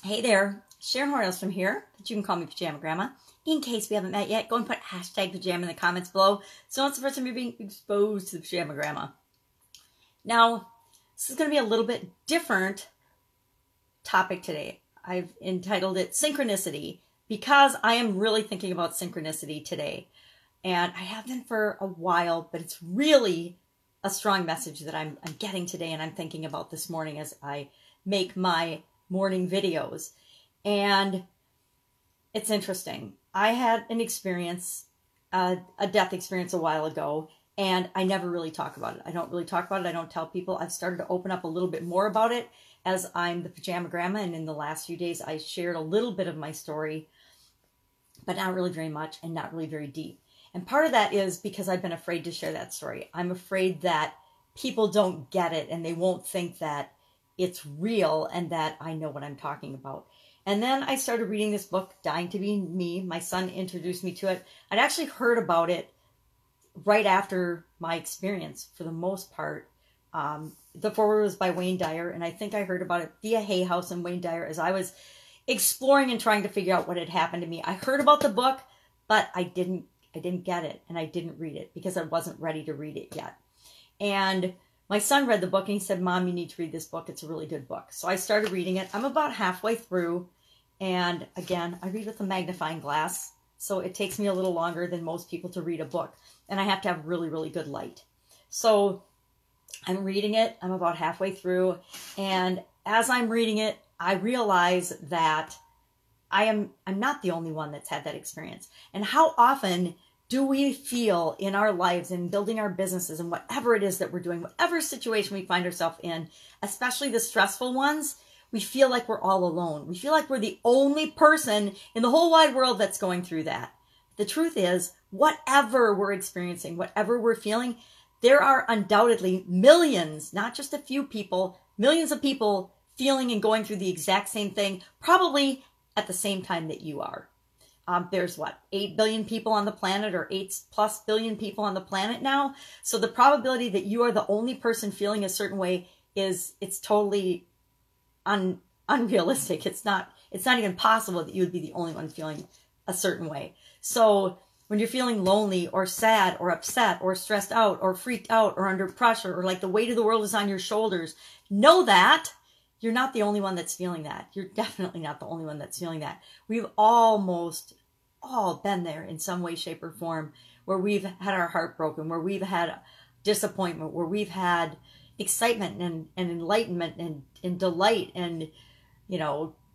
Hey there, Sharon Horne-Ellstrom here, but you can call me Pajama Grandma. In case we haven't met yet, go and put hashtag pajama in the comments below so it's the first time you're being exposed to the Pajama Grandma. Now, this is going to be a little bit different topic today. I've entitled it Synchronicity because I am really thinking about synchronicity today. And I have been for a while, but it's really a strong message that I'm getting today and I'm thinking about this morning as I make my morning videos. And it's interesting. I had an experience, a death experience a while ago, and I never really talk about it. I don't really talk about it. I don't tell people. I've started to open up a little bit more about it as I'm the Pajama Grandma, and in the last few days I shared a little bit of my story, but not really very much and not really very deep. And part of that is because I've been afraid to share that story. I'm afraid that people don't get it and they won't think that it's real and that I know what I'm talking about. And then I started reading this book, Dying to Be Me. My son introduced me to it. I'd actually heard about it right after my experience for the most part. The foreword was by Wayne Dyer, and I think I heard about it via Hay House and Wayne Dyer as I was exploring and trying to figure out what had happened to me. I heard about the book, but I didn't get it, and I didn't read it because I wasn't ready to read it yet. And my son read the book and he said, "Mom, you need to read this book. It's a really good book." So I started reading it. I'm about halfway through. And again, I read with a magnifying glass. So it takes me a little longer than most people to read a book. And I have to have really, really good light. So I'm reading it. I'm about halfway through. And as I'm reading it, I realize that I'm not the only one that's had that experience. And how often do we feel in our lives and building our businesses and whatever it is that we're doing, whatever situation we find ourselves in, especially the stressful ones, we feel like we're all alone. We feel like we're the only person in the whole wide world that's going through that. The truth is, whatever we're experiencing, whatever we're feeling, there are undoubtedly millions, not just a few people, millions of people feeling and going through the exact same thing, probably at the same time that you are. There's 8 billion people on the planet, or 8+ billion people on the planet now. So the probability that you are the only person feeling a certain way it's totally unrealistic. It's not even possible that you would be the only one feeling a certain way. So when you're feeling lonely or sad or upset or stressed out or freaked out or under pressure or like the weight of the world is on your shoulders, know that you're not the only one that's feeling that. You're definitely not the only one that's feeling that. We've almost all been there in some way, shape, or form, where we've had our heart broken, where we've had disappointment, where we've had excitement and enlightenment and delight and,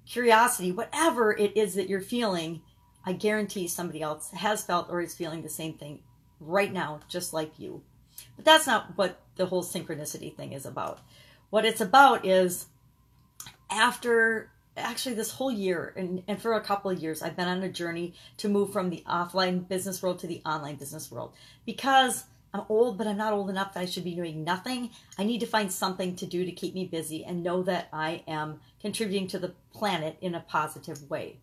curiosity, whatever it is that you're feeling. I guarantee somebody else has felt or is feeling the same thing right now, just like you. But that's not what the whole synchronicity thing is about. What it's about is, after actually this whole year and for a couple of years, I've been on a journey to move from the offline business world to the online business world. Because I'm old, but I'm not old enough that I should be doing nothing. I need to find something to do to keep me busy and know that I am contributing to the planet in a positive way.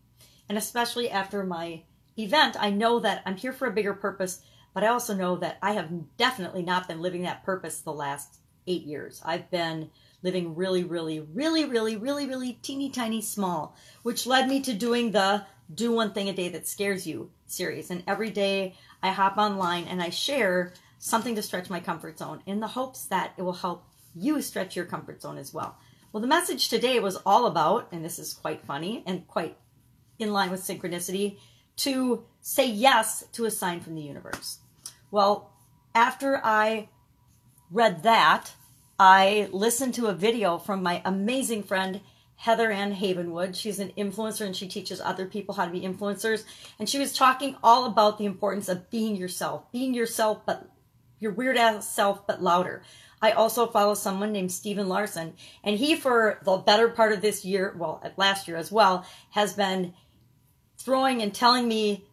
And especially after my event, I know that I'm here for a bigger purpose, but I also know that I have definitely not been living that purpose the last 8 years. I've been living really, really, really, really, really, really teeny tiny small, which led me to doing the Do One Thing a Day That Scares You series. And every day I hop online and I share something to stretch my comfort zone in the hopes that it will help you stretch your comfort zone as well. Well, the message today was all about, and this is quite funny and quite in line with synchronicity, to say yes to a sign from the universe. Well, after I read that, I listened to a video from my amazing friend, Heather Ann Havenwood. She's an influencer and she teaches other people how to be influencers. And she was talking all about the importance of being yourself, but your weird ass self, but louder. I also follow someone named Steven Larson, and he, for the better part of this year, well, last year as well, has been throwing and telling me,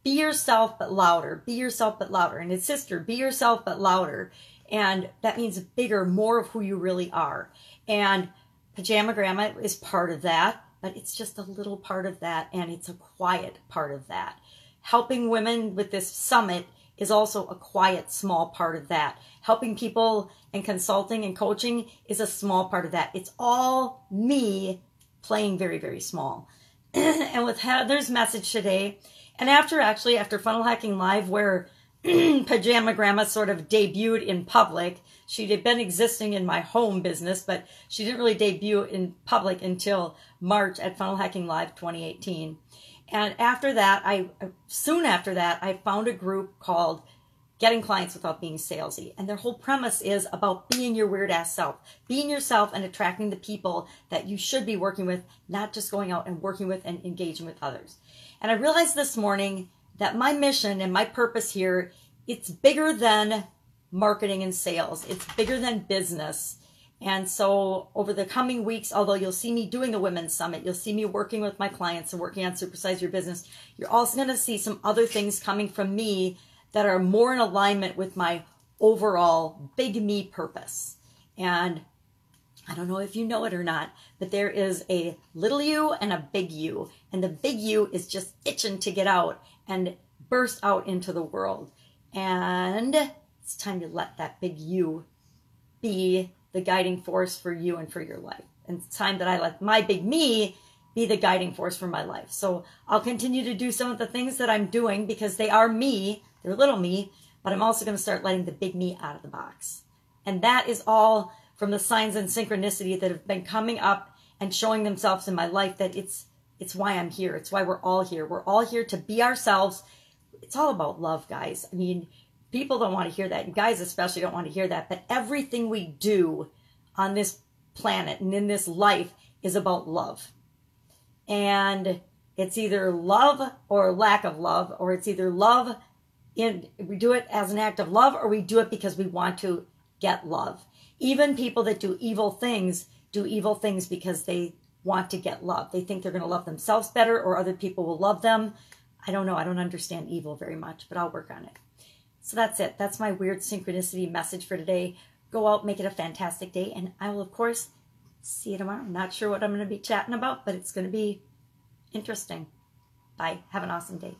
be yourself, but louder, be yourself, but louder. And his sister, be yourself, but louder. And that means bigger, more of who you really are. And Pajama Grandma is part of that, but it's just a little part of that, and it's a quiet part of that. Helping women with this summit is also a quiet, small part of that. Helping people and consulting and coaching is a small part of that. It's all me playing very, very small. And with Heather's message today, and after Funnel Hacking Live, where Pajama Grandma sort of debuted in public. She had been existing in my home business, but she didn't really debut in public until March at Funnel Hacking Live 2018. And after that, soon after that, I found a group called Getting Clients Without Being Salesy. And their whole premise is about being your weird ass self, being yourself and attracting the people that you should be working with, not just going out and working with and engaging with others. And I realized this morning that my mission and my purpose here, it's bigger than marketing and sales. It's bigger than business. And so over the coming weeks, although you'll see me doing a women's summit, you'll see me working with my clients and working on Supersize Your Business, you're also going to see some other things coming from me that are more in alignment with my overall big me purpose. And I don't know if you know it or not, but there is a little you and a big you. And the big you is just itching to get out and burst out into the world. And it's time to let that big you be the guiding force for you and for your life. And it's time that I let my big me be the guiding force for my life. So I'll continue to do some of the things that I'm doing because they are me, they're little me, but I'm also going to start letting the big me out of the box. And that is all from the signs and synchronicity that have been coming up and showing themselves in my life, that it's why I'm here. It's why we're all here. We're all here to be ourselves. It's all about love, guys. I mean, people don't want to hear that. You guys especially don't want to hear that. But everything we do on this planet and in this life is about love. And it's either love or lack of love, or it's either love, we do it as an act of love, or we do it because we want to get love. Even people that do evil things because they want to get love. They think they're going to love themselves better, or other people will love them. I don't know. I don't understand evil very much, but I'll work on it. So that's it. That's my weird synchronicity message for today. Go out, make it a fantastic day, and I will, of course, see you tomorrow. I'm not sure what I'm going to be chatting about, but it's going to be interesting. Bye. Have an awesome day.